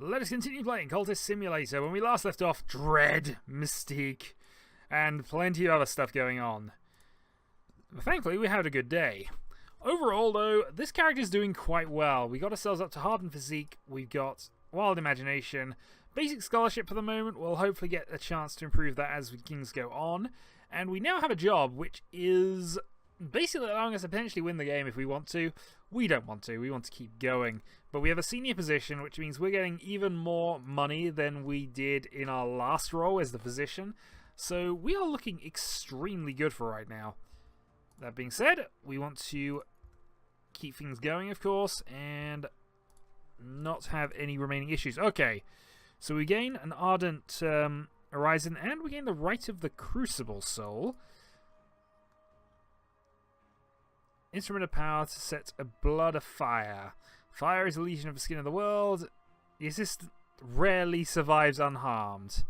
Let us continue playing Cultist Simulator. When we last left off, dread, mystique, and plenty of other stuff going on. Thankfully, we had a good day. Overall, though, this character's doing quite well. We got ourselves up to hardened physique, we've got wild imagination, basic scholarship for the moment. We'll hopefully get a chance to improve that as things go on. And we now have a job which is basically allowing us to potentially win the game if we want to. We don't want to, we want to keep going. But we have a senior position, which means we're getting even more money than we did in our last role as the physician. So we are looking extremely good for right now. That being said, we want to keep things going, of course, and not have any remaining issues. Okay, so we gain an Ardent Horizon, and we gain the Right of the Crucible Soul. Instrument of power to set a blood afire. Fire is a legion of the skin of the world. The assistant rarely survives unharmed.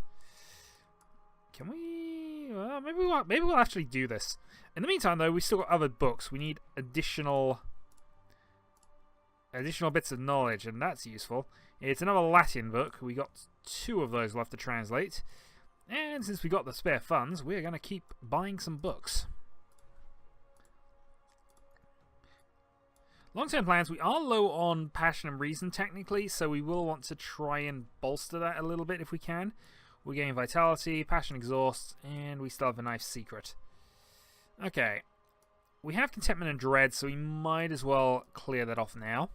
Can we? Well, maybe we'll actually do this. In the meantime, though, we still got other books. We need additional bits of knowledge, and that's useful. It's another Latin book. We got 2 of those we'll have to translate. And since we got the spare funds, we're going to keep buying some books. Long-term plans, we are low on passion and reason technically, so we will want to try and bolster that a little bit if we can. We gain vitality, passion exhaust, and we still have a nice secret. Okay, we have contentment and dread, so we might as well clear that off now.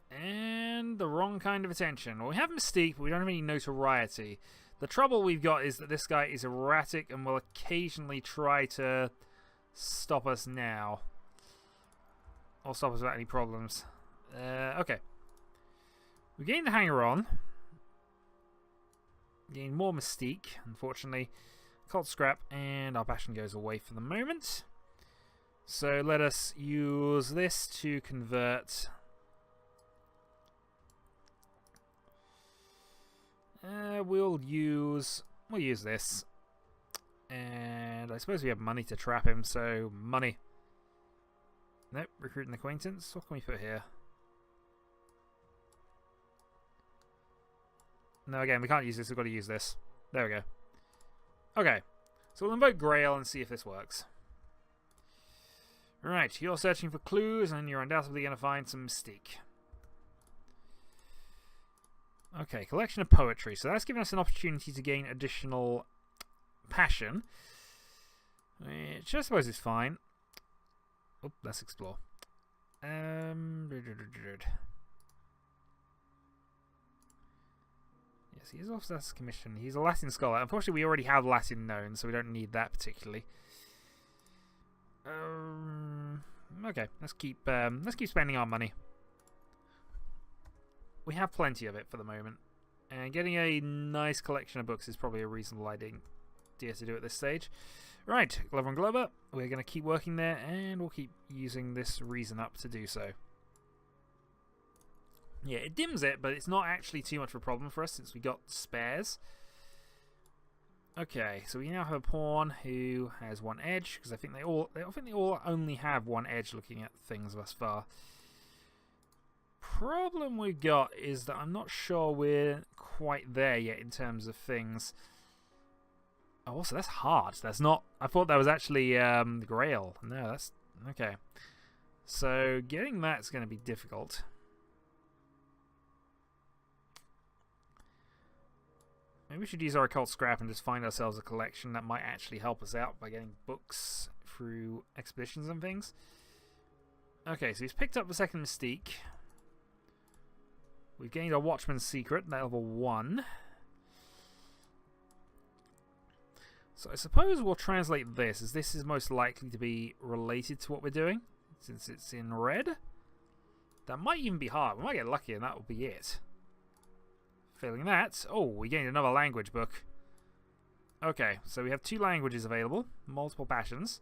And the wrong kind of attention. Well, we have mystique, but we don't have any notoriety. The trouble we've got is that this guy is erratic and will occasionally try to stop us now. Or stop us without any problems. Okay. We gained the hanger-on. Gain more mystique, unfortunately. Cold scrap, and our passion goes away for the moment. So let us use this to convert. We'll use this. And I suppose we have money to trap him, so money. Nope, recruit an acquaintance. What can we put here? No, again, we can't use this. We've got to use this. There we go. Okay. So we'll invoke Grail and see if this works. Right, you're searching for clues, and you're undoubtedly going to find some mystique. Okay, collection of poetry. So that's given us an opportunity to gain additional passion. Which I suppose is fine. Oh, let's explore. Yes, he is off that commission. He's a Latin scholar. Unfortunately, we already have Latin known, so we don't need that particularly. Okay, let's keep spending our money. We have plenty of it for the moment, and getting a nice collection of books is probably a reasonable idea to do at this stage. Right, Glover and Glover, we're going to keep working there, and we'll keep using this reason up to do so. Yeah, it dims it, but it's not actually too much of a problem for us since we got spares. Okay, so we now have a pawn who has 1 edge, because I think they all only have 1 edge looking at things thus far. Problem we've got is that I'm not sure we're quite there yet in terms of things. Oh, also that's hard. That's not. I thought that was actually the Grail. No, that's okay. So getting that's going to be difficult. Maybe we should use our occult scrap and just find ourselves a collection that might actually help us out by getting books through expeditions and things. Okay, so he's picked up the second mystique. We've gained our Watchman's Secret, level 1. So I suppose we'll translate this, as this is most likely to be related to what we're doing, since it's in red. That might even be hard. We might get lucky and that will be it. Failing that, oh, we gained another language book. Okay, so we have 2 languages available, multiple passions.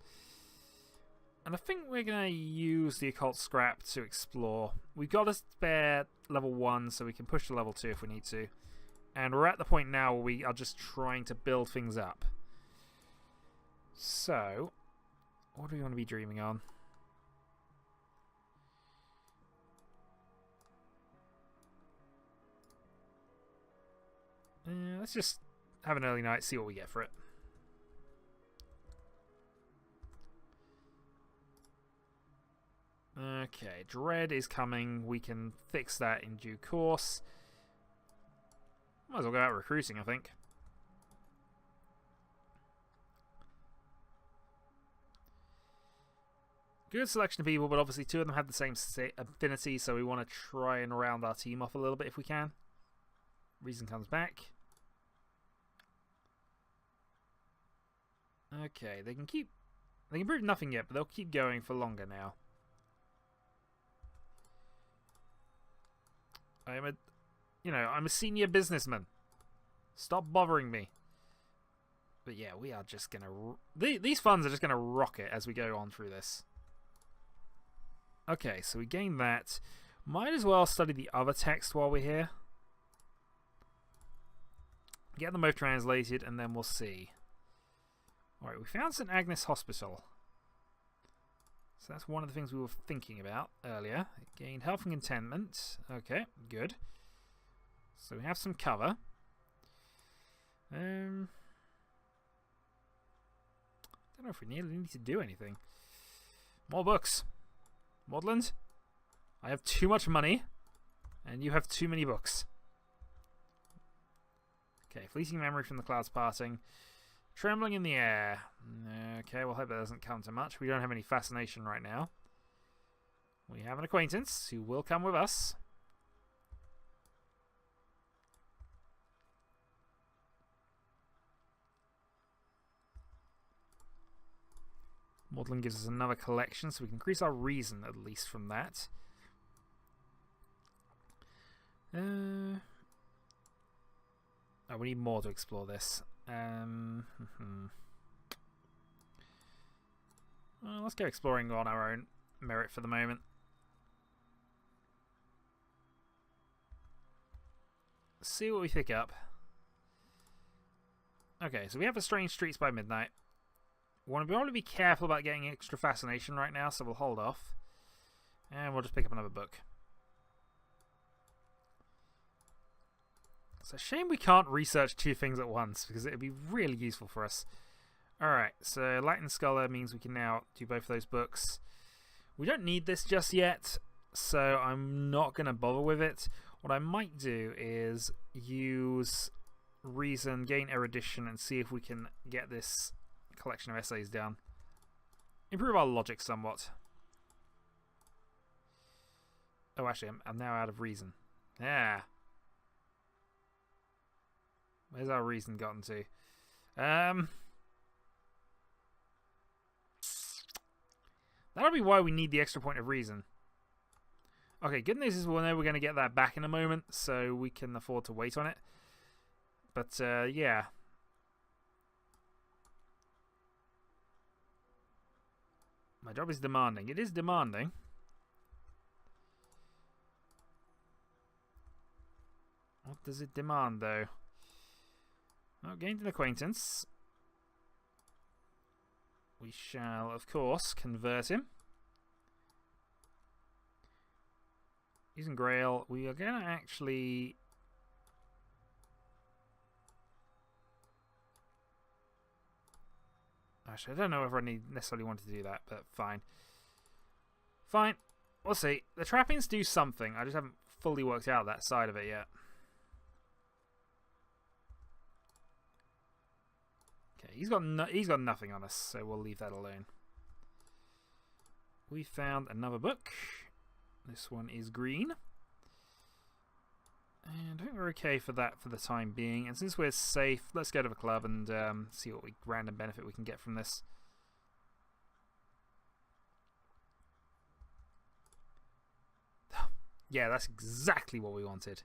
And I think we're going to use the occult scrap to explore. We've got a spare level 1, so we can push to level 2 if we need to. And we're at the point now where we are just trying to build things up. So, What do we want to be dreaming on? Let's just have an early night, see what we get for it. Okay, Dread is coming. We can fix that in due course. Might as well go out recruiting, I think. Good selection of people, but obviously two of them have the same affinity, so we want to try and round our team off a little bit if we can. Reason comes back. Okay, they can prove nothing yet, but they'll keep going for longer now. I'm a senior businessman. Stop bothering me. But yeah, we are just gonna... These funds are just gonna rocket as we go on through this. Okay, so we gained that. Might as well study the other text while we're here. Get them both translated, and then we'll see. Alright, we found St. Agnes Hospital. So that's one of the things we were thinking about earlier. It gained health and contentment. Okay, good. So we have some cover. Don't know if we need to do anything. More books. Maudland, I have too much money, and you have too many books. Okay, fleeting memory from the clouds parting. Trembling in the air. Okay, we'll hope that doesn't come to much. We don't have any fascination right now. We have an acquaintance who will come with us. Maudlin gives us another collection, so we can increase our reason, at least, from that. Oh, we need more to explore this. Well, let's go exploring on our own merit for the moment. See what we pick up. Okay, so we have a Strange Streets by Midnight. We want to be careful about getting extra fascination right now, so we'll hold off. And we'll just pick up another book. It's a shame we can't research two things at once, because it would be really useful for us. Alright, so Latin Scholar means we can now do both of those books. We don't need this just yet, so I'm not going to bother with it. What I might do is use Reason, gain Erudition, and see if we can get this collection of essays down. Improve our logic somewhat. Oh, actually, I'm now out of Reason. Yeah. Where's our Reason gotten to? That'll be why we need the extra point of Reason. Okay, good news is we'll know we're going to get that back in a moment, so we can afford to wait on it. But, yeah. My job is demanding. It is demanding. What does it demand, though? Oh, gained an acquaintance. We shall, of course, convert him. Using Grail, we are going to actually... Actually, I don't know if I necessarily want to do that, but fine. Fine. We'll see. The trappings do something. I just haven't fully worked out that side of it yet. Okay, he's got nothing on us, so we'll leave that alone. We found another book. This one is green. And I think we're okay for that for the time being. And since we're safe, let's go to the club and see what random benefit we can get from this. Yeah, that's exactly what we wanted.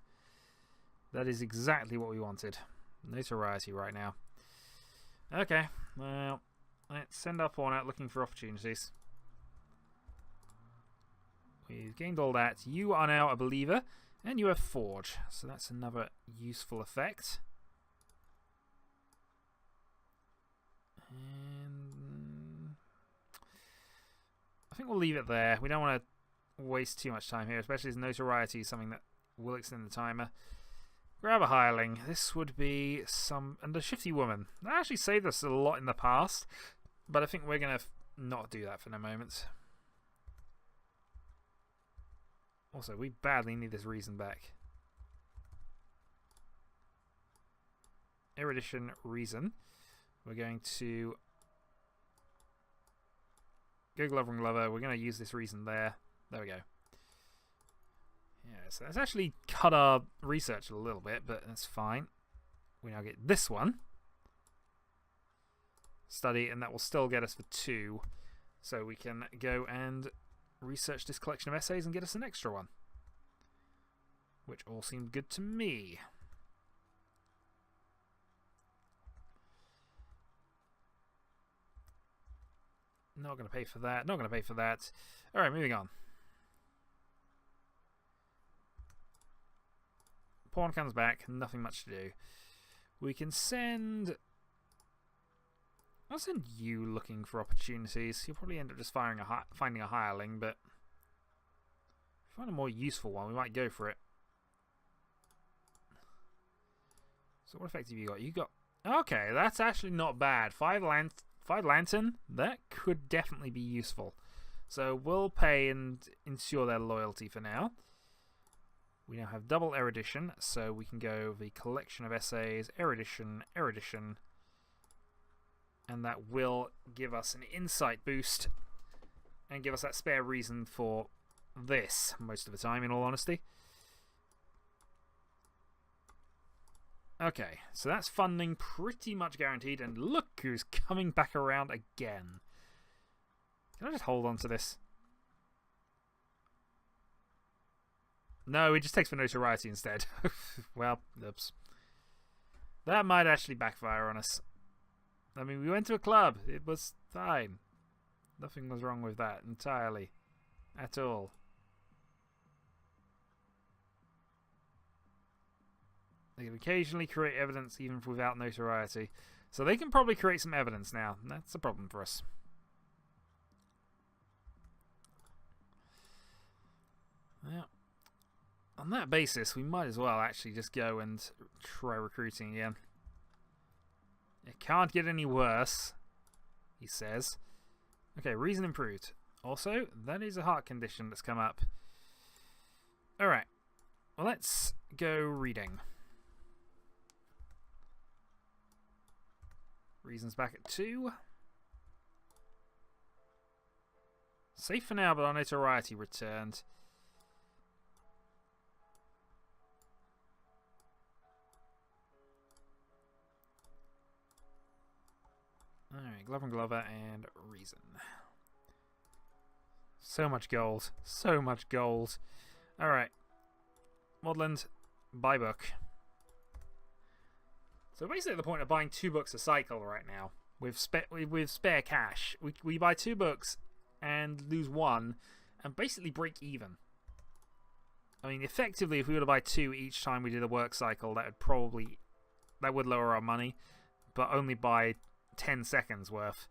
That is exactly what we wanted. Notoriety right now. Okay, well, let's send our pawn out looking for opportunities. We've gained all that. You are now a believer. And you have Forge, so that's another useful effect. And think we'll leave it there. We don't want to waste too much time here, especially as notoriety is something that will extend the timer. Grab a hireling. This would be and a shifty woman. That actually saved us a lot in the past, but I think we're going to not do that for the moment. Also, we badly need this reason back. Erudition, reason. We're going to go Glover and Glover. We're going to use this reason there. There we go. Yeah, so that's actually cut our research a little bit, but that's fine. We now get this one. Study, and that will still get us for 2. So we can go and research this collection of essays and get us an extra one. Which all seemed good to me. Not going to pay for that. Not going to pay for that. Alright, moving on. Pawn comes back. Nothing much to do. We can send... I'll send you looking for opportunities. You'll probably end up just finding a hireling, but... if we find a more useful one, we might go for it. So what effect have you got? You got... okay, that's actually not bad. 5 lantern, that could definitely be useful. So we'll pay and ensure their loyalty for now. We now have double erudition, so we can go the collection of essays, erudition, erudition, and that will give us an insight boost and give us that spare reason for this most of the time, in all honesty. Okay, so that's funding pretty much guaranteed, and look who's coming back around again. Can I just hold on to this? No, it just takes for notoriety instead. Well, oops. That might actually backfire on us. I mean, we went to a club. It was fine. Nothing was wrong with that entirely. At all. They can occasionally create evidence even without notoriety. So they can probably create some evidence now. That's a problem for us. Yeah. On that basis, we might as well actually just go and try recruiting again. It can't get any worse, he says. Okay, reason improved. Also, that is a heart condition that's come up. Alright. Well, let's go reading. Reasons back at 2. Safe for now, but our notoriety returned. Alright, Glover and Glover and reason. So much gold. So much gold. Alright. Maudland, buy book. So basically the point of buying 2 books a cycle right now, with spare cash, we buy 2 books and lose 1 and basically break even. I mean, effectively, if we were to buy 2 each time we did a work cycle, that would lower our money, but only by 10 seconds worth.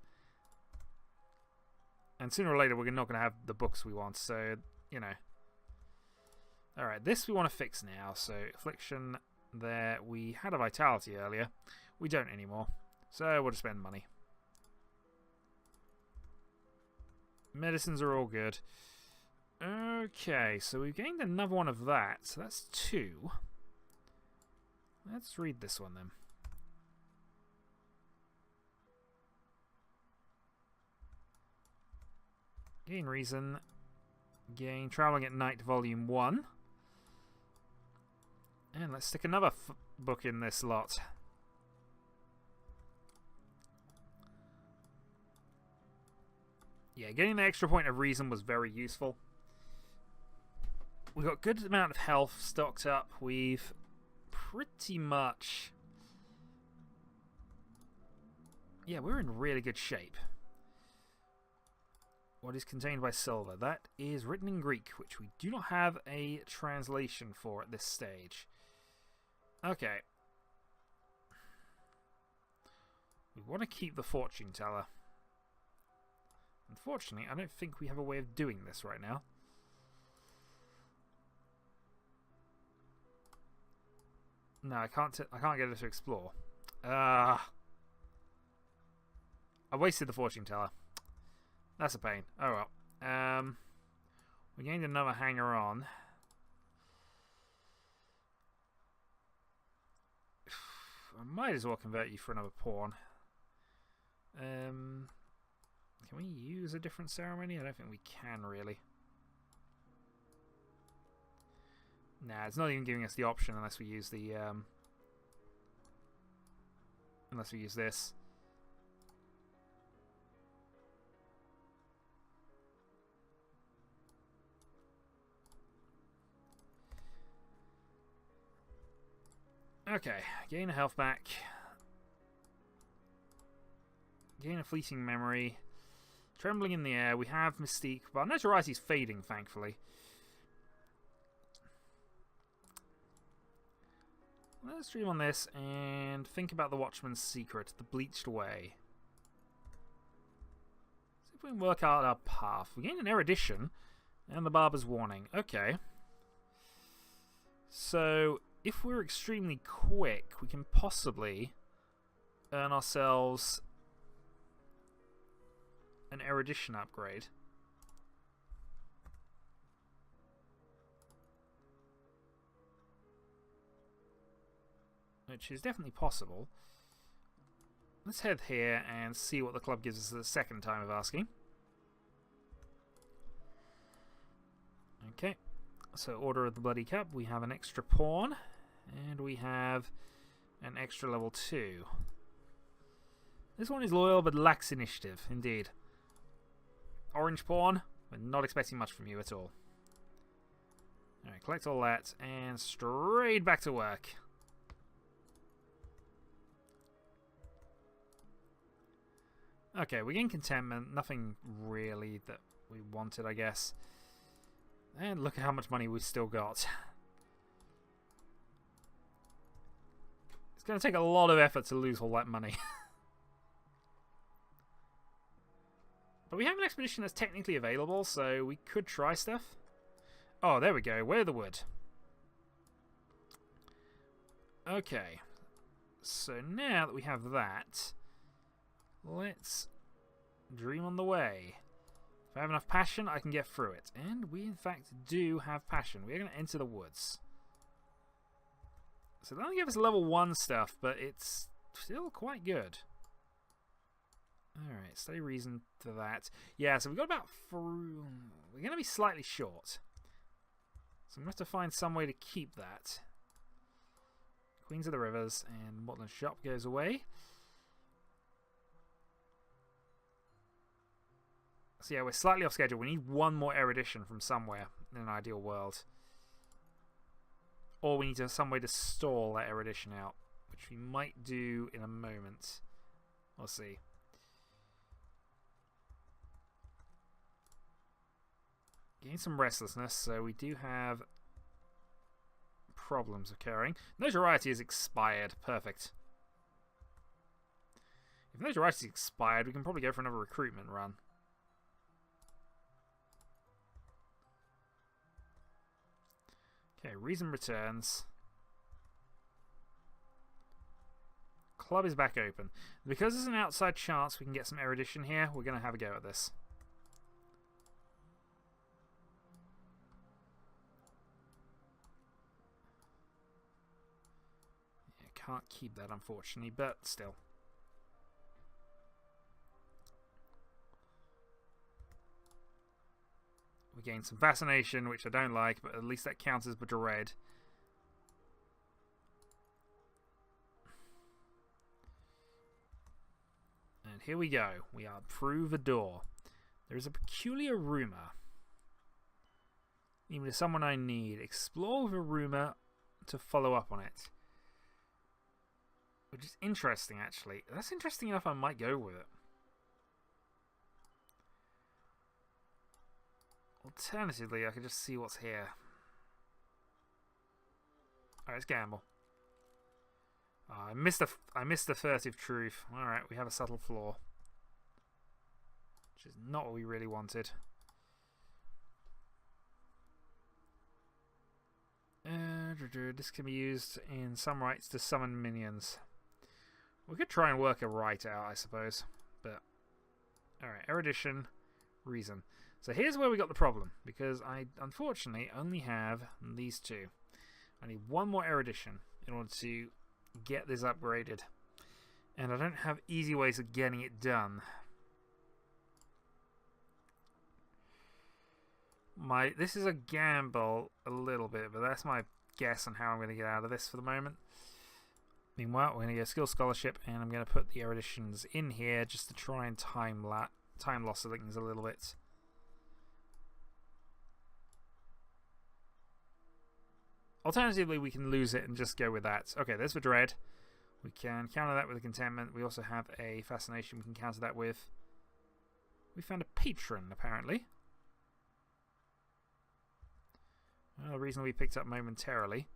And sooner or later, we're not going to have the books we want, so, you know. Alright, this we want to fix now. So, affliction there. We had a vitality earlier. We don't anymore. So, we'll just spend money. Medicines are all good. Okay, so we've gained another one of that. So, that's 2. Let's read this one then. Gain reason. Gain traveling at night, volume 1. And let's stick another book in this lot. Yeah, getting the extra point of reason was very useful. We've got a good amount of health stocked up. We've pretty much... yeah, we're in really good shape. What is contained by silver? That is written in Greek, which we do not have a translation for at this stage. Okay. We want to keep the fortune teller. Unfortunately, I don't think we have a way of doing this right now. No, I can't get it to explore. I wasted the fortune teller. That's a pain. Oh well. We gained another hanger on. I might as well convert you for another pawn. Can we use a different ceremony? I don't think we can really. Nah, it's not even giving us the option unless we use the unless we use this. Okay, gain a health back. Gain a fleeting memory. Trembling in the air. We have Mystique, but our notoriety's fading, thankfully. Let's dream on this and think about the Watchman's secret, the bleached way. See if we can work out our path. We gain an erudition and the barber's warning. Okay. So, if we're extremely quick, we can possibly earn ourselves an erudition upgrade. Which is definitely possible. Let's head here and see what the club gives us the second time of asking. Okay. So, Order of the Bloody Cup, we have an extra pawn, and we have an extra level 2. This one is loyal, but lacks initiative, indeed. Orange pawn, we're not expecting much from you at all. Alright, collect all that, and straight back to work. Okay, we gain contentment, nothing really that we wanted, I guess. And look at how much money we've still got. It's going to take a lot of effort to lose all that money. But we have an expedition that's technically available, so we could try stuff. Oh, there we go. Wear the wood. Okay. So now that we have that, let's dream on the way. If I have enough passion, I can get through it. And we, in fact, do have passion. We're going to enter the woods. So they only give us level 1 stuff, but it's still quite good. Alright, study reason for that. Yeah, so we've got about... We're going to be slightly short. So I'm going to have to find some way to keep that. Queens of the Rivers and Mortland Shop goes away. So yeah, we're slightly off schedule. We need one more erudition from somewhere in an ideal world. Or we need some way to stall that erudition out, which we might do in a moment. We'll see. Gain some restlessness, so we do have problems occurring. Notoriety is expired. Perfect. If notoriety is expired, we can probably go for another recruitment run. Okay, reason returns. Club is back open. Because there's an outside chance we can get some erudition here, we're going to have a go at this. Yeah, can't keep that, unfortunately, but still. We gain some fascination, which I don't like, but at least that counts as dread. And here we go. We are through the door. There is a peculiar rumor. Even to someone I need. Explore the rumor to follow up on it. Which is interesting, actually. That's interesting enough I might go with it. Alternatively, I could just see what's here. Alright, let's gamble. Oh, I missed the furtive truth. Alright, we have a subtle flaw. which is not what we really wanted. This can be used in some rights to summon minions. We could try and work a right out, I suppose. But alright, erudition, reason. So here's where we got the problem, because I unfortunately only have these two. I need one more erudition in order to get this upgraded. And I don't have easy ways of getting it done. This is a gamble a little bit, but that's my guess on how I'm going to get out of this for the moment. Meanwhile, we're going to get a skill scholarship, and I'm going to put the eruditions in here just to try and time loss things a little bit. Alternatively, we can lose it and just go with that. Okay, there's the dread. We can counter that with a contentment. We also have a fascination we can counter that with. We found a patron, apparently. Well, the reason we picked up momentarily.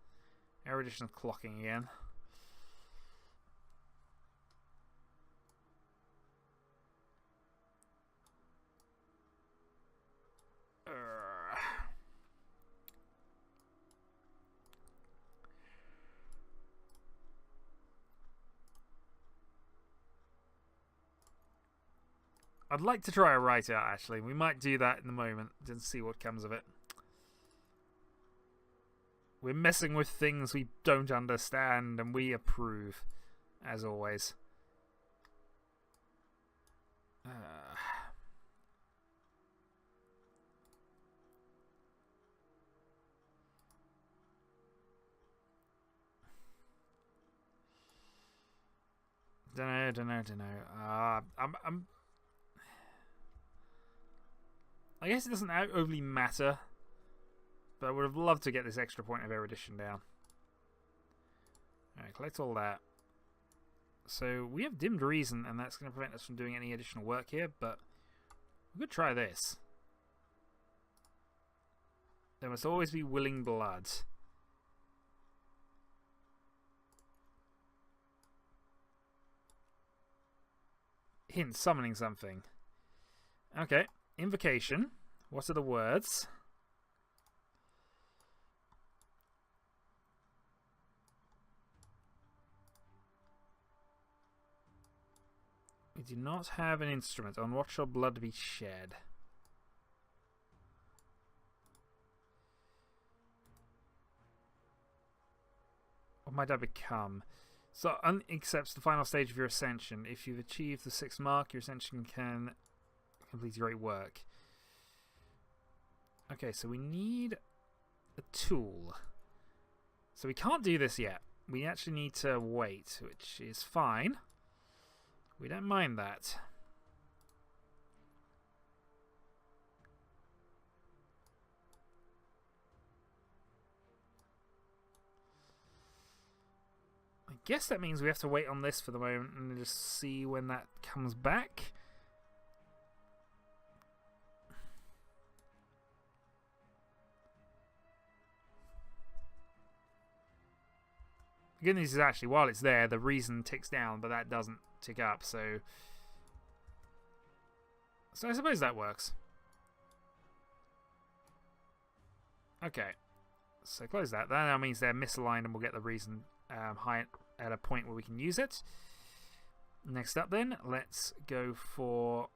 Erudition clocking again. I'd like to try a write out, actually. We might do that in a moment and see what comes of it. We're messing with things we don't understand, and we approve, as always. Don't know. I guess it doesn't overly matter, but I would have loved to get this extra point of erudition down. Alright, collect all that. So we have dimmed reason, and that's going to prevent us from doing any additional work here, but we could try this. There must always be willing blood. Hint, summoning something. Okay. Invocation. What are the words? We do not have an instrument. On what shall blood be shed? What might I become? So, accepts the final stage of your ascension. If you've achieved the 6th mark, your ascension can complete great work. Okay, so we need a tool. So we can't do this yet. We actually need to wait, which is fine. We don't mind that. I guess that means we have to wait on this for the moment and just see when that comes back. The good news is actually, while it's there, the reason ticks down, but that doesn't tick up, so I suppose that works. Okay, so close that. That now means they're misaligned, and we'll get the reason high at a point where we can use it. Next up, then, let's go for.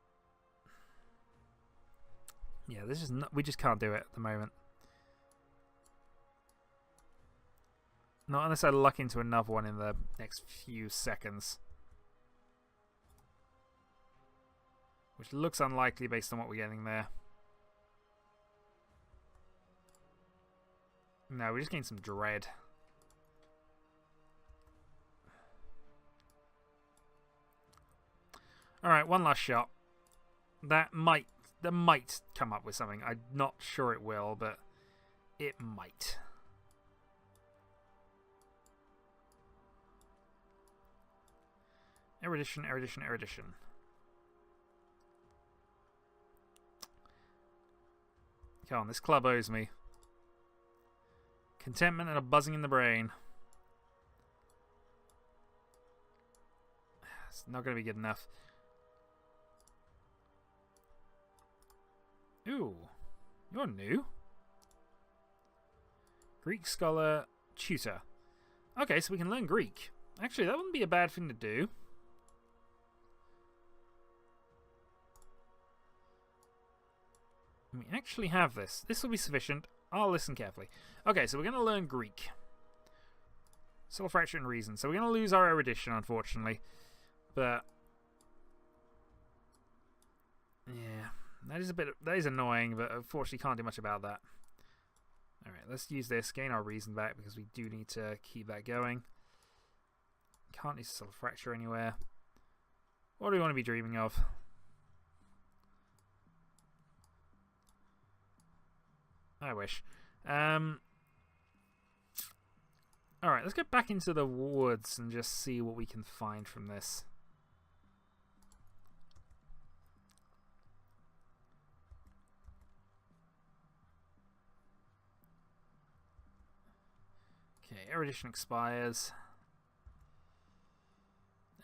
Yeah, this is not, we just can't do it at the moment. Not unless I luck into another one in the next few seconds. Which looks unlikely based on what we're getting there. No, we just gained some dread. Alright, one last shot. That might come up with something. I'm not sure it will, but it might. Erudition, erudition, erudition. Come on, this club owes me. Contentment and a buzzing in the brain. It's not going to be good enough. Ooh, you're new. Greek scholar tutor. Okay, so we can learn Greek. Actually, that wouldn't be a bad thing to do. We actually have this. This will be sufficient. I'll listen carefully. Okay, so we're going to learn Greek. Subtle fracture and reason. So we're going to lose our erudition, unfortunately. But yeah, that is annoying, but unfortunately can't do much about that. Alright, let's use this, gain our reason back, because we do need to keep that going. Can't use subtle fracture anywhere. What do we want to be dreaming of? I wish. Alright, let's get back into the woods and just see what we can find from this. Okay, erudition expires.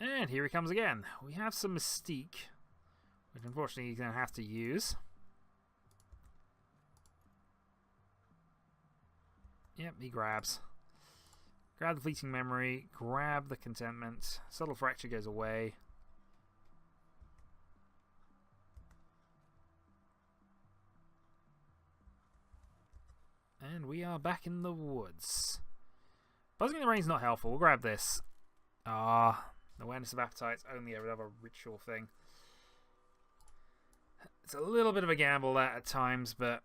And here he comes again. We have some mystique, which unfortunately he's going to have to use. Yep, he grabs. Grab the fleeting memory, grab the contentment, subtle fracture goes away. And we are back in the woods. Buzzing in the rain's not helpful. We'll grab this. Awareness of appetite's only another ritual thing. It's a little bit of a gamble that at times, but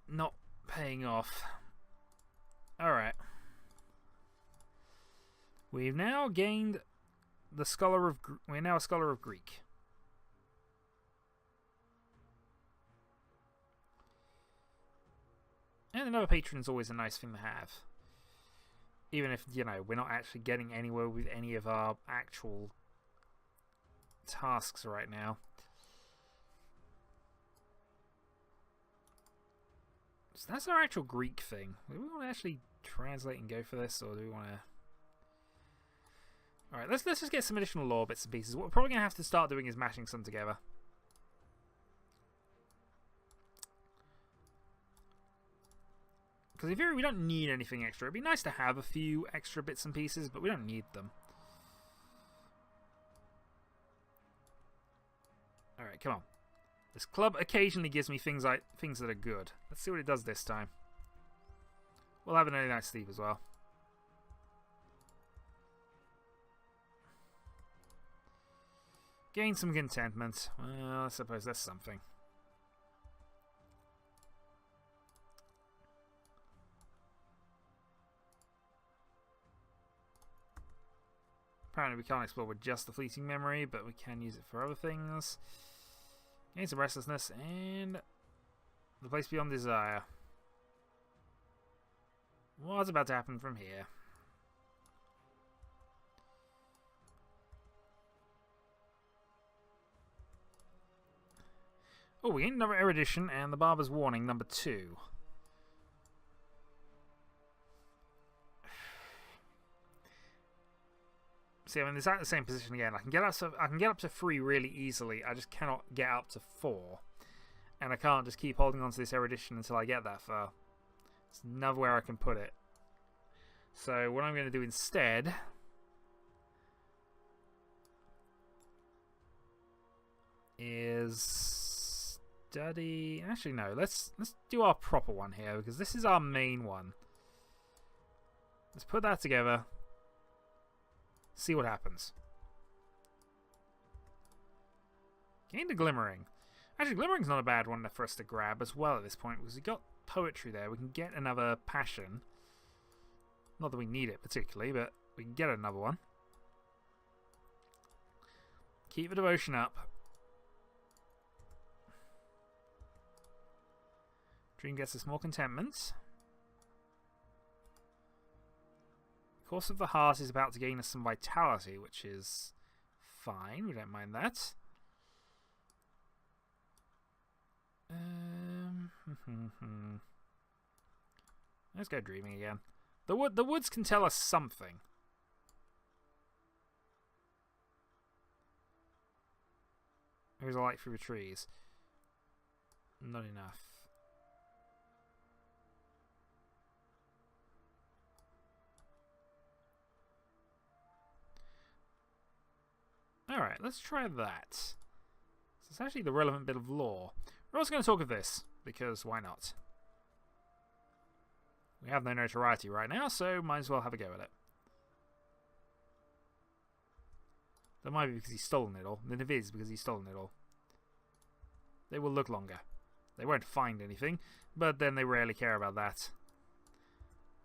not paying off. Alright. We've now gained the Scholar of... We're now a Scholar of Greek. And another patron is always a nice thing to have. Even if, you know, we're not actually getting anywhere with any of our actual tasks right now. So that's our actual Greek thing. Do we want to actually translate and go for this, or do we want to... Alright, let's just get some additional lore bits and pieces. What we're probably going to have to start doing is mashing some together. Because in theory, we don't need anything extra. It'd be nice to have a few extra bits and pieces, but we don't need them. Alright, come on. This club occasionally gives me things that are good. Let's see what it does this time. We'll have an early night's sleep as well. Gain some contentment. Well, I suppose that's something. Apparently we can't explore with just the fleeting memory, but we can use it for other things. Gain some restlessness, and the place beyond desire. What's about to happen from here? Oh, we gained another erudition and the Barber's Warning, number 2. See, I mean, it's at the same position again. I can get up to 3 really easily. I just cannot get up to 4, and I can't just keep holding on to this erudition until I get that far. There's nowhere I can put it. So what I'm going to do instead is study. Actually, no. Let's do our proper one here, because this is our main one. Let's put that together. See what happens. Gained a Glimmering. Actually, Glimmering's not a bad one for us to grab as well at this point, because we got poetry there. We can get another passion. Not that we need it particularly, but we can get another one. Keep the devotion up. Dream gets us more contentment. Course of the Heart is about to gain us some vitality, which is fine. We don't mind that. Let's go dreaming again. The woods can tell us something. There's a light through the trees. Not enough. Alright, let's try that. So it's actually the relevant bit of lore. We're also going to talk of this, because why not? We have no notoriety right now, so might as well have a go at it. That might be because he's stolen it all. Then if it is because he's stolen it all, they will look longer. They won't find anything, but then they rarely care about that.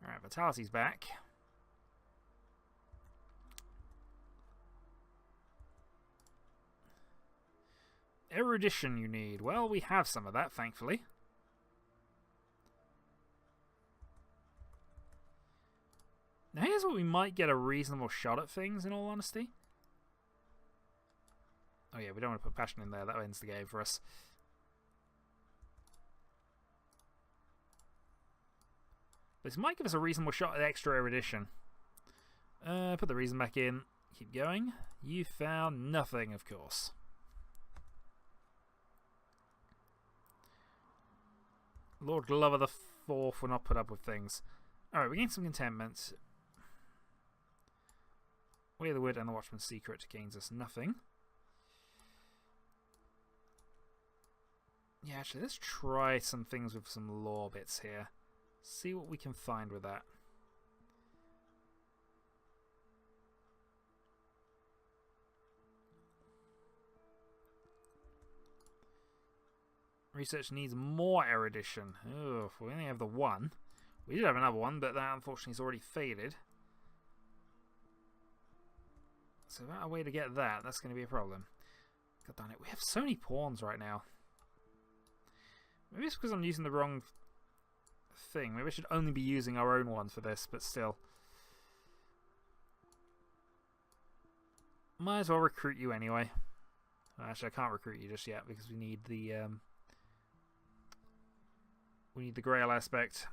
Alright, Vitality's back. Erudition you need. Well, we have some of that, thankfully. Now here's where we might get a reasonable shot at things, in all honesty. Oh yeah, we don't want to put passion in there. That ends the game for us. This might give us a reasonable shot at extra erudition. Put the reason back in. Keep going. You found nothing, of course. Lord Glover the Fourth will not put up with things. Alright, we gain some contentment. Way of the Wood and the Watchman's Secret gains us nothing. Yeah, actually, let's try some things with some lore bits here. See what we can find with that. Research needs more erudition. Oh, we only have the one. We did have another one, but that unfortunately is already faded. So without a way to get that, that's going to be a problem. God damn it, we have so many pawns right now. Maybe it's because I'm using the wrong thing. Maybe I should only be using our own one for this, but still. Might as well recruit you anyway. Actually, I can't recruit you just yet because we need the Grail aspect.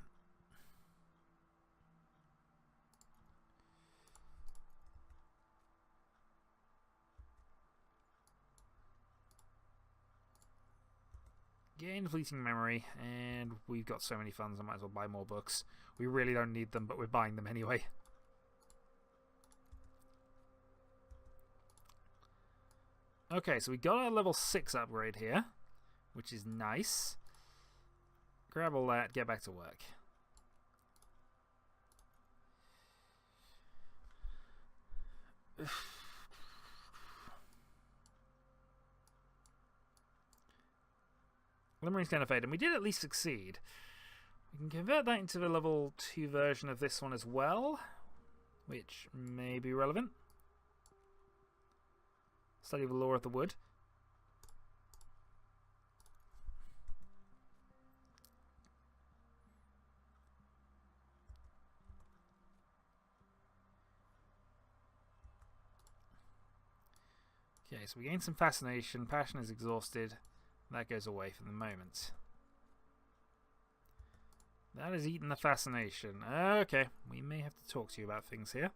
Gain fleeting memory, and we've got so many funds I might as well buy more books. We really don't need them, but we're buying them anyway. Okay, so we got our level 6 upgrade here, which is nice. Grab all that, get back to work. Glimmering's going to fade, and we did at least succeed. We can convert that into the level 2 version of this one as well, which may be relevant. Study the lore of the wood. Okay, so we gain some fascination. Passion is exhausted. That goes away for the moment. That has eaten the fascination. Okay, we may have to talk to you about things here.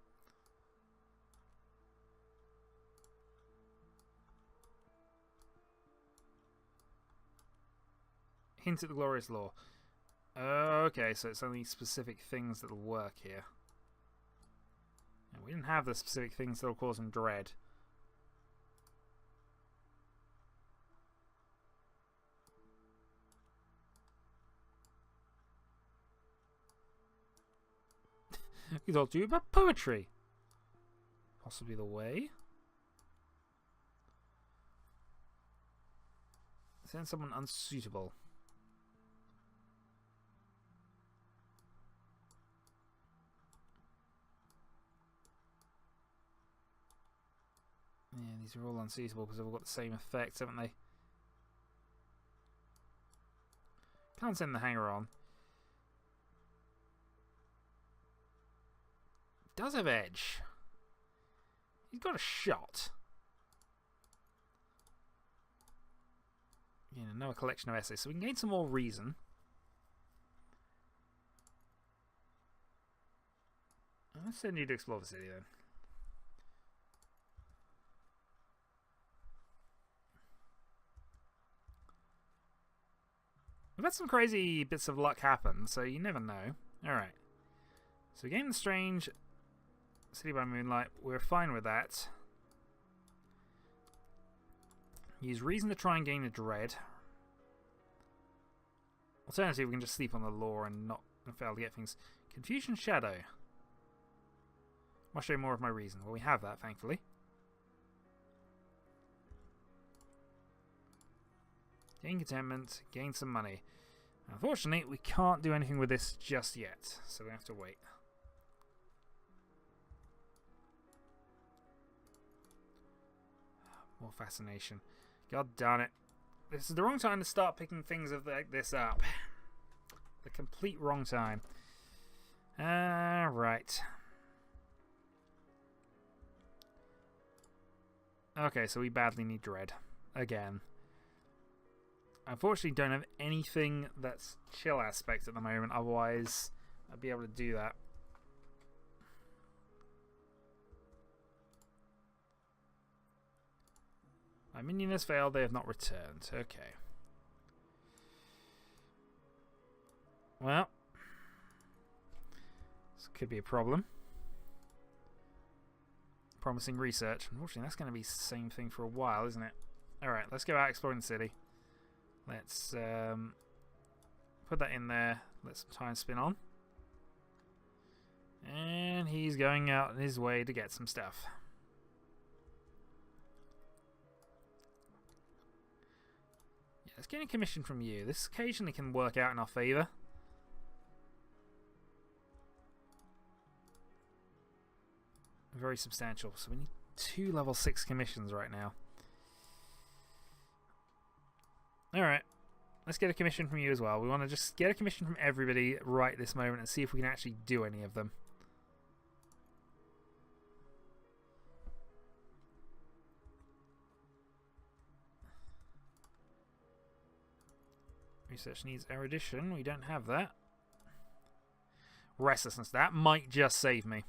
Hint at the glorious lore. Okay, so it's only specific things that'll work here. And we didn't have the specific things that'll cause him dread. He talked to you about poetry. Possibly the way. Send someone unsuitable. Yeah, these are all unsuitable because they've all got the same effects, haven't they? Can't send the hanger on. Does have edge. He's got a shot. Yeah, another collection of essays, so we can gain some more reason. Let's send you to explore the city then. We've had some crazy bits of luck happen, so you never know. Alright. So we gain the strange City by Moonlight. We're fine with that. Use reason to try and gain a dread. Alternatively, we can just sleep on the lore and fail to get things. Confusion Shadow. I'll show you more of my reason. Well, we have that, thankfully. Gain contentment, gain some money. Unfortunately, we can't do anything with this just yet, so we have to wait. More fascination. God darn it. This is the wrong time to start picking things like this up. The complete wrong time. Right. Okay, so we badly need dread. Again. Unfortunately, don't have anything that's chill aspect at the moment, otherwise I'd be able to do that. My minion has failed, they have not returned. Okay. Well, this could be a problem. Promising research. Unfortunately, that's going to be the same thing for a while, isn't it? Alright, let's go out exploring the city. Let's put that in there. Let some time spin on. And he's going out on his way to get some stuff. Yeah, let's get a commission from you. This occasionally can work out in our favour. Very substantial. So we need 2 level 6 commissions right now. Alright, let's get a commission from you as well. We want to just get a commission from everybody right this moment and see if we can actually do any of them. Research needs erudition. We don't have that. Restlessness. That might just save me.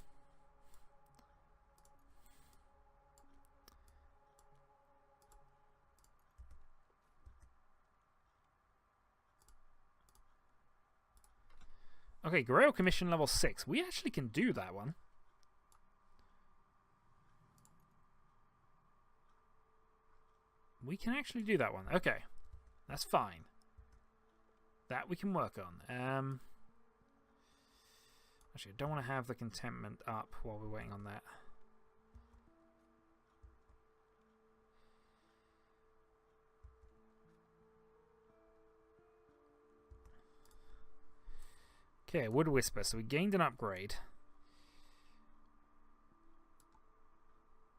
Okay, Grail Commission level 6. We actually can do that one. We can actually do that one. Okay. That's fine. That we can work on. Actually, I don't want to have the contentment up while we're waiting on that. Okay, Wood Whisper. So we gained an upgrade.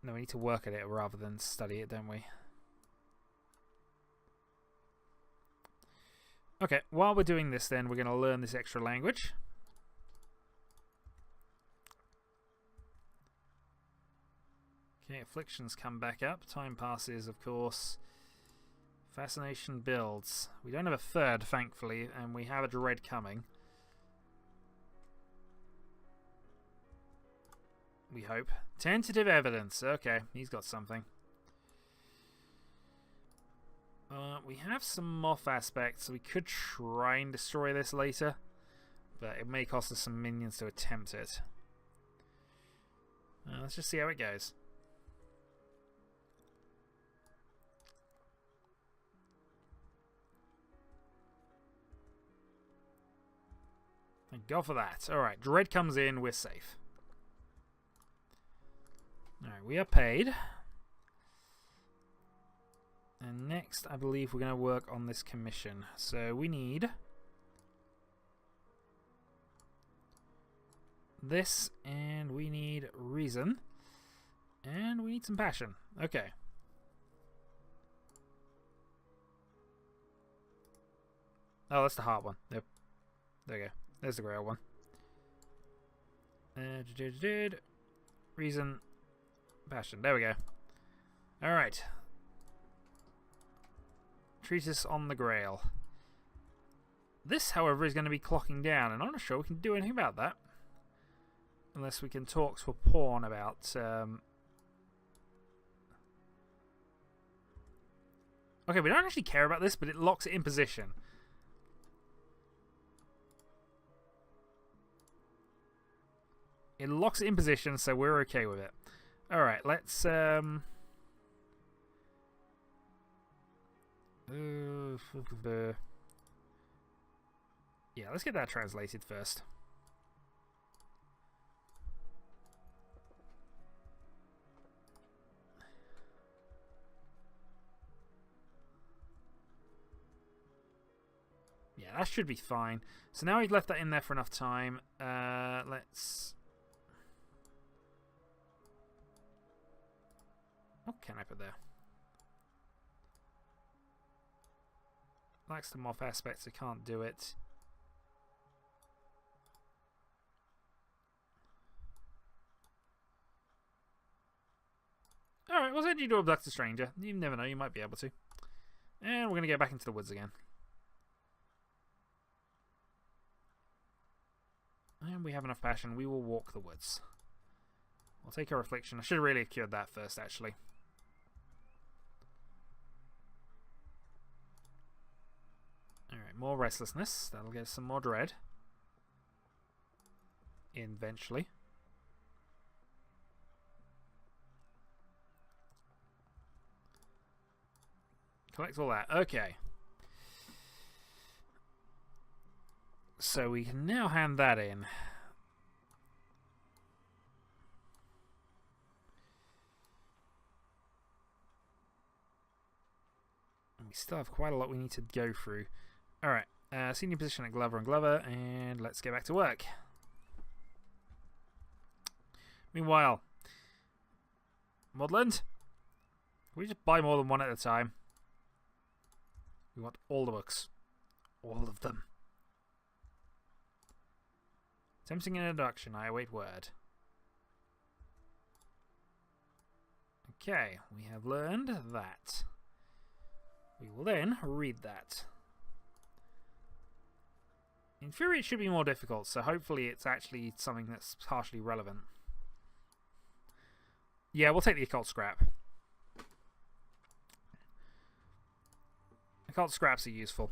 No, we need to work at it rather than study it, don't we? Okay, while we're doing this then, we're going to learn this extra language. Okay, afflictions come back up. Time passes, of course. Fascination builds. We don't have a third, thankfully, and we have a dread coming. We hope. Tentative evidence. Okay, he's got something. We have some moth aspects, so we could try and destroy this later, but it may cost us some minions to attempt it. Let's just see how it goes. Thank God for that. Alright, Dread comes in, we're safe. Alright, we are paid. And next, I believe we're going to work on this commission. So we need this, and we need reason, and we need some passion. Okay. Oh, that's the hard one. Yep. There you go. There's the grail one. Reason, passion. There we go. Alright. Treatise on the Grail. This, however, is going to be clocking down, and I'm not sure we can do anything about that. Unless we can talk to a pawn about... Okay, we don't actually care about this, but it locks it in position. It locks it in position, so we're okay with it. Alright, let's... yeah, let's get that translated first. Yeah, that should be fine. So now we've left that in there for enough time. Let's... What can I put there? Likes them off aspects, I can't do it. Alright, we'll send you to abduct a stranger. You never know, you might be able to. And we're going to go back into the woods again. And we have enough passion, we will walk the woods. We'll take a reflection. I should have really cured that first, actually. Alright, more restlessness. That'll get some more dread. Eventually. Collect all that. Okay. So we can now hand that in. And we still have quite a lot we need to go through. Alright, senior position at Glover and Glover, and let's get back to work. Meanwhile, Modland, can we just buy more than one at a time? We want all the books. All of them. Attempting an introduction, I await word. Okay, we have learned that. We will then read that. In theory it should be more difficult, so hopefully it's actually something that's partially relevant. Yeah, we'll take the occult scrap. Occult scraps are useful.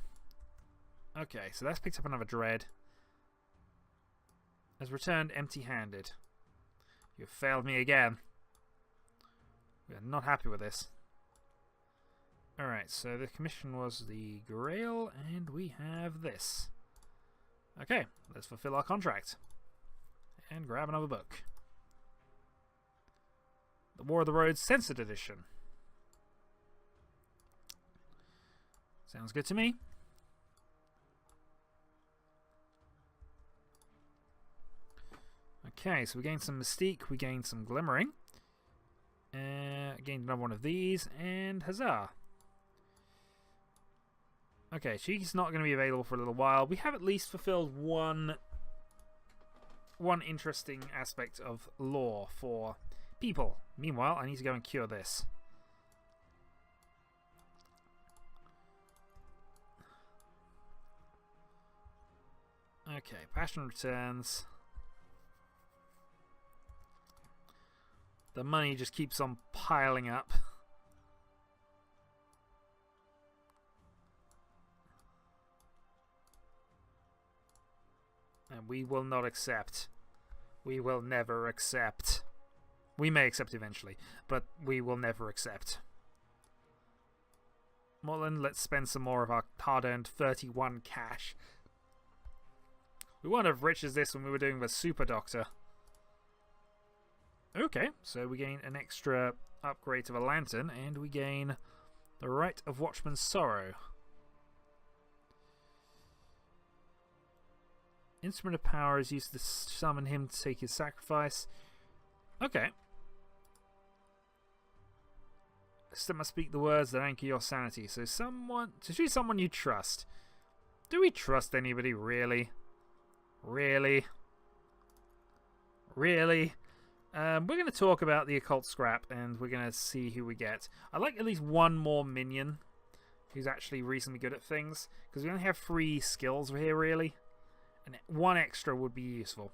Okay, so that's picked up another dread. Has returned empty-handed. You have failed me again. We are not happy with this. Alright, so the commission was the Grail, and we have this. Okay, let's fulfill our contract. And grab another book. The War of the Roads Censored Edition. Sounds good to me. Okay, so we gained some Mystique, we gained some Glimmering. Gained another one of these, and huzzah. Okay, she's not going to be available for a little while. We have at least fulfilled one interesting aspect of lore for people. Meanwhile, I need to go and cure this. Okay, passion returns. The money just keeps on piling up. And we will not accept. We will never accept. We may accept eventually, but we will never accept. Morland, let's spend some more of our hard-earned 31 cash. We weren't as rich as this when we were doing the Super Doctor. Okay, so we gain an extra upgrade to the lantern, and we gain the Rite of Watchman's Sorrow. Instrument of Power is used to summon him to take his sacrifice. Okay. Still must speak the words that anchor your sanity. So to choose someone you trust. Do we trust anybody, really? Really? Really? We're going to talk about the occult scrap, and we're going to see who we get. I'd like at least one more minion who's actually reasonably good at things, because we only have 3 skills here, really. And 1 extra would be useful.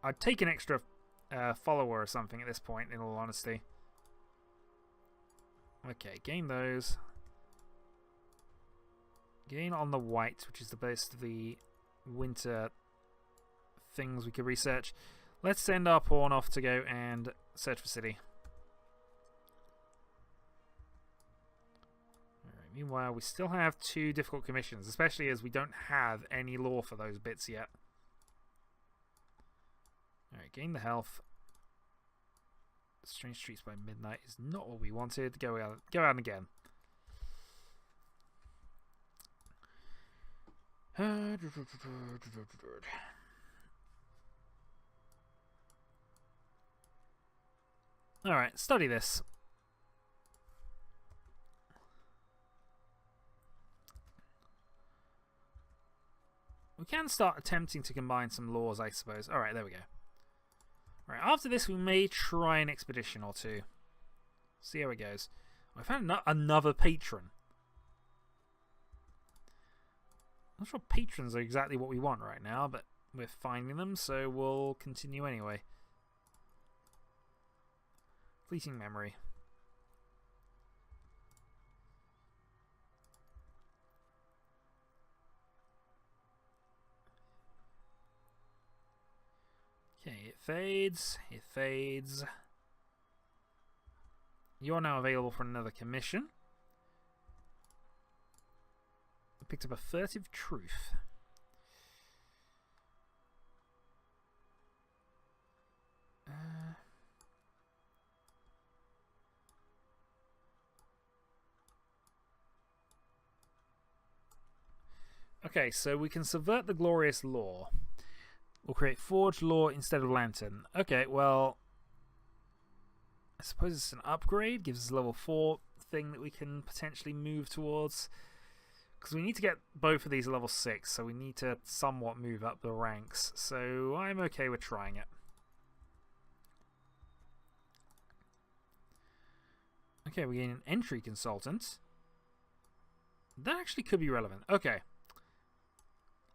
I'd take an extra follower or something at this point, in all honesty. Okay, gain those. Gain on the white, which is the base of the winter things we could research. Let's send our pawn off to go and search for city. Alright, meanwhile, we still have 2 difficult commissions, especially as we don't have any law for those bits yet. Alright, gain the health. Strange streets by midnight is not what we wanted. Go out again. Alright, study this. We can start attempting to combine some laws, I suppose. Alright, there we go. Right, after this we may try an expedition or 2. See how it goes. I found another patron. I'm not sure patrons are exactly what we want right now, but we're finding them, so we'll continue anyway. Fleeting memory. Okay, it fades. It fades. You're now available for another commission. I picked up a furtive truth. Okay, so we can subvert the glorious law. We'll create forged law instead of lantern. Okay, well, I suppose it's an upgrade. Gives us a level 4 thing that we can potentially move towards. Because we need to get both of these at level 6, so we need to somewhat move up the ranks. So I'm okay with trying it. Okay, we gain an entry consultant. That actually could be relevant. Okay.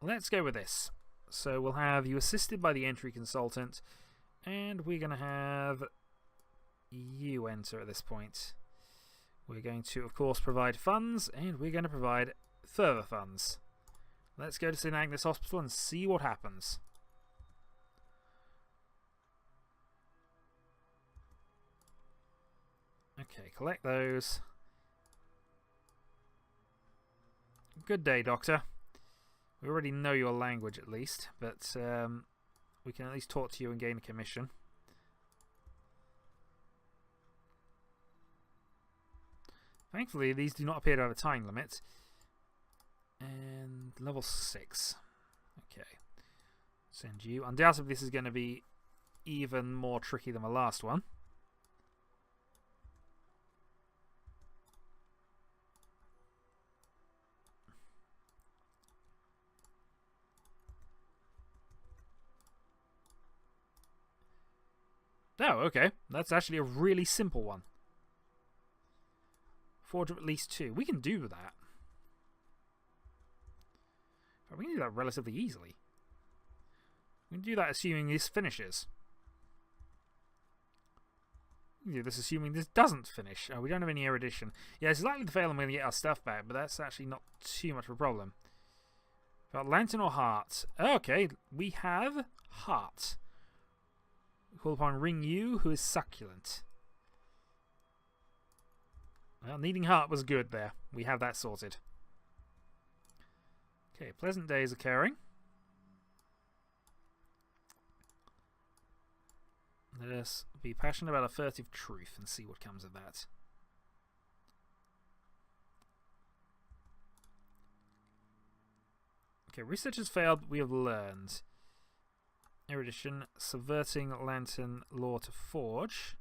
Let's go with this. So we'll have you assisted by the entry consultant, and we're going to have you enter at this point. We're going to, of course, provide funds, and we're going to provide further funds. Let's go to St. Agnes Hospital and see what happens. Okay, collect those. Good day, Doctor. We already know your language at least, but we can at least talk to you and gain a commission. Thankfully, these do not appear to have a time limit. And level 6. Okay. Send you. Undoubtedly, this is going to be even more tricky than the last one. Oh, okay. That's actually a really simple one. Forge of at least 2. We can do that. We can do that relatively easily. We can do that assuming this finishes. We can do this assuming this doesn't finish. Oh, we don't have any erudition. Yeah, it's likely to fail and we're going to get our stuff back, but that's actually not too much of a problem. Got lantern or heart? Okay, we have heart. Call upon Ring Yu, who is succulent. Well, needing heart was good there. We have that sorted. Okay, pleasant days occurring. Let us be passionate about a furtive truth and see what comes of that. Okay, research has failed, we have learned. Erudition, subverting lantern law to forge.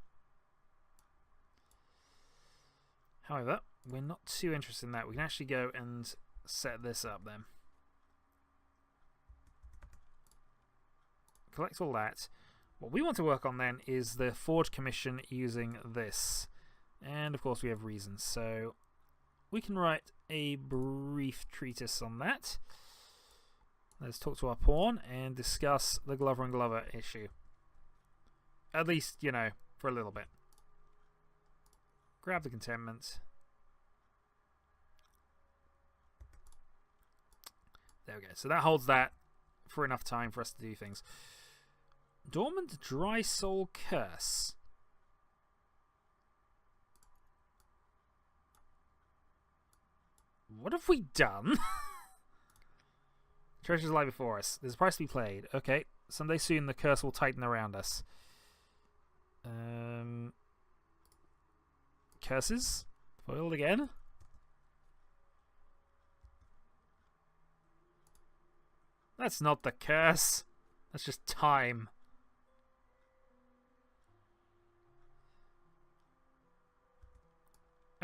However, we're not too interested in that. We can actually go and set this up then. Collect all that. What we want to work on then is the forge commission using this. And of course we have reasons, so we can write a brief treatise on that. Let's talk to our pawn and discuss the Glover and Glover issue. At least, you know, for a little bit. Grab the contentment. There we go. So that holds that for enough time for us to do things. Dormant Dry Soul Curse. What have we done? Treasures lie before us. There's a price to be played. Okay. Someday soon the curse will tighten around us. Curses? Foiled again? That's not the curse. That's just time.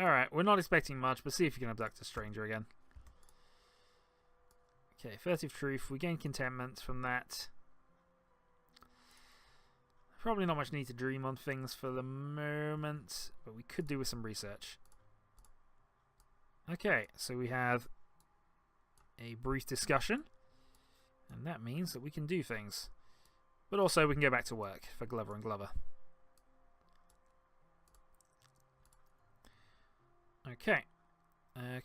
Alright, we're not expecting much, but see if you can abduct a stranger again. Okay, Furtive Truth. We gain contentment from that. Probably not much need to dream on things for the moment, but we could do with some research. Okay, so we have a brief discussion, and that means that we can do things. But also we can go back to work for Glover and Glover. Okay.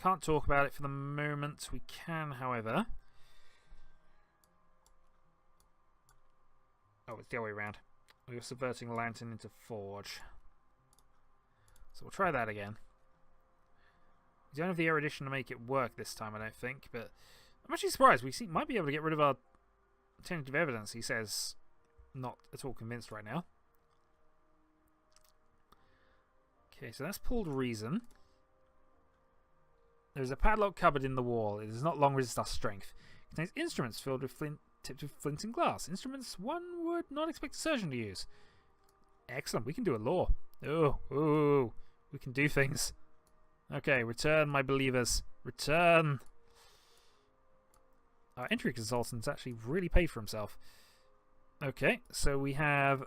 Can't talk about it for the moment. We can, however... Oh, it's the other way around. We were subverting Lantern into Forge. So we'll try that again. We don't have the erudition to make it work this time, I don't think, but I'm actually surprised. We might be able to get rid of our tentative evidence, he says. Not at all convinced right now. Okay, so that's pulled reason. There is a padlock cupboard in the wall. It does not long resist our strength. It contains instruments filled with tipped with flint and glass. Instruments one would not expect a surgeon to use. Excellent. We can do a law. Oh, we can do things. Okay, return, my believers. Return. Our entry consultant's actually really paid for himself. Okay, so we have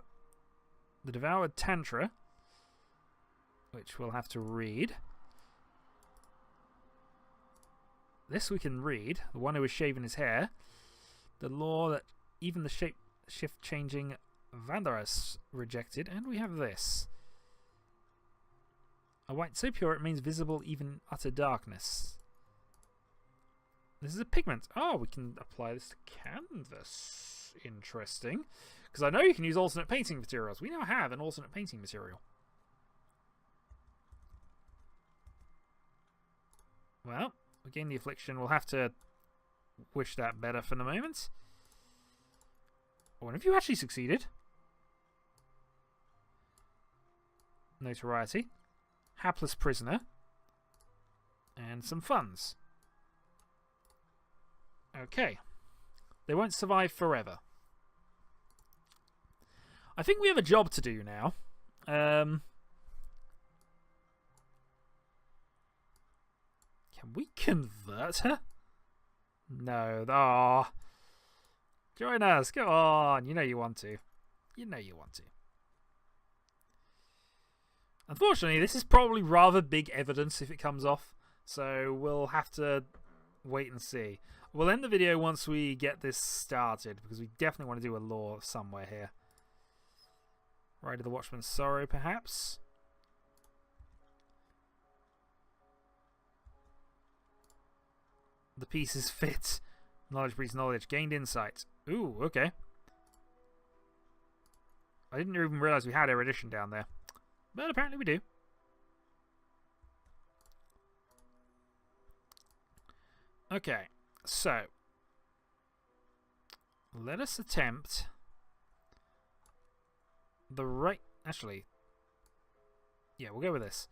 the Devoured Tantra, which we'll have to read. This we can read. The one who was shaving his hair. The law that even the shape-shift-changing Vandaras rejected. And we have this. A white so pure it means visible even in utter darkness. This is a pigment. Oh, we can apply this to canvas. Interesting. Because I know you can use alternate painting materials. We now have an alternate painting material. Well, we gain the affliction. We'll have to wish that better for the moment. What have you actually succeeded? Notoriety. Hapless prisoner. And some funds. Okay. They won't survive forever. I think we have a job to do now. Can we convert her? No. Ah. Join us. Go on. You know you want to. You know you want to. Unfortunately, this is probably rather big evidence if it comes off. So we'll have to wait and see. We'll end the video once we get this started, because we definitely want to do a law somewhere here. Ride of the Watchman's Sorrow, perhaps? The pieces fit. Knowledge breeds knowledge. Gained insight. Ooh, okay. I didn't even realise we had erudition down there. But apparently we do. Okay, so let us attempt the right... Actually, yeah, we'll go with this.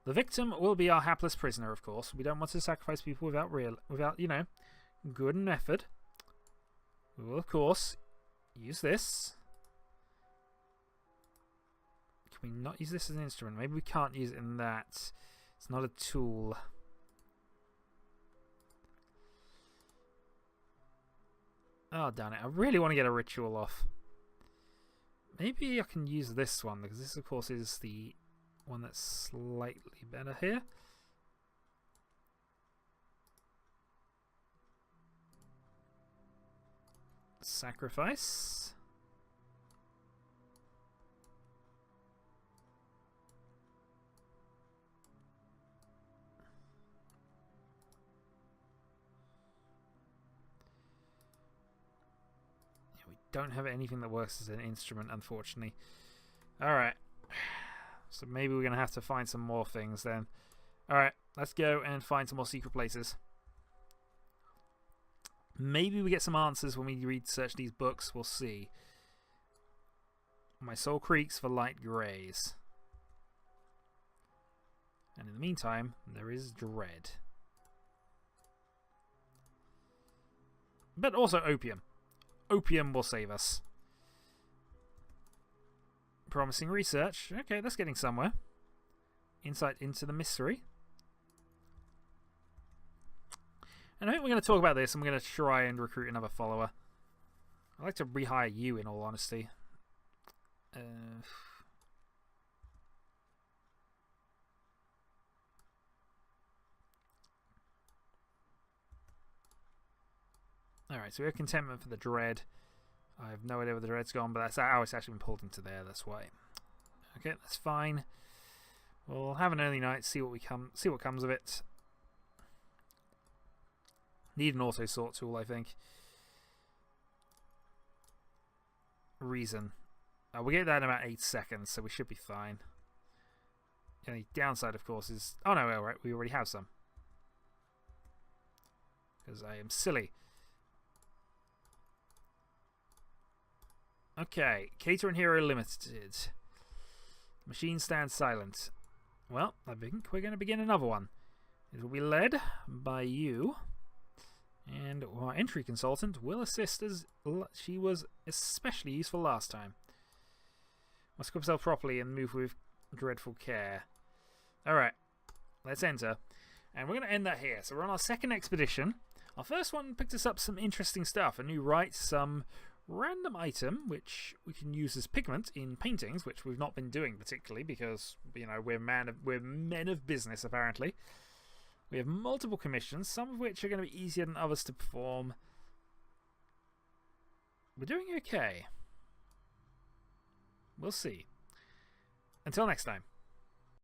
The victim will be our hapless prisoner, of course. We don't want to sacrifice people without, you know, good method. We will, of course, use this. Can we not use this as an instrument? Maybe we can't use it in that. It's not a tool. Oh, damn it. I really want to get a ritual off. Maybe I can use this one, because this, of course, is the one that's slightly better here. Sacrifice. We don't have anything that works as an instrument, unfortunately. Alright. So maybe we're going to have to find some more things then. Alright, let's go and find some more secret places. Maybe we get some answers when we research these books. We'll see. My soul creaks for light greys. And in the meantime, there is dread. But also opium. Opium will save us. Promising research. Okay, that's getting somewhere. Insight into the mystery. And I think we're going to talk about this, and we're going to try and recruit another follower. I'd like to rehire you, in all honesty. Alright, so we have contentment for the dread. I have no idea where the dread's gone, but that's how it's actually been pulled into there, that's why. Okay, that's fine. We'll have an early night, see what comes of it. Need an auto sort tool, I think. Reason. We'll get that in about 8 seconds, so we should be fine. The only downside, of course, is... Oh no, alright, we already have some. Because I am silly. Okay, Cater and Hero Limited. Machine stands silent. Well, I think we're going to begin another one. It will be led by you. And our entry consultant will assist as she was especially useful last time. Must equip herself properly and move with dreadful care. Alright, let's enter. And we're going to end that here. So we're on our second expedition. Our first one picked us up some interesting stuff. A new right, some random item, which we can use as pigment in paintings, which we've not been doing particularly because, you know, we're men of business, apparently. We have multiple commissions, some of which are going to be easier than others to perform. We're doing okay. We'll see. Until next time.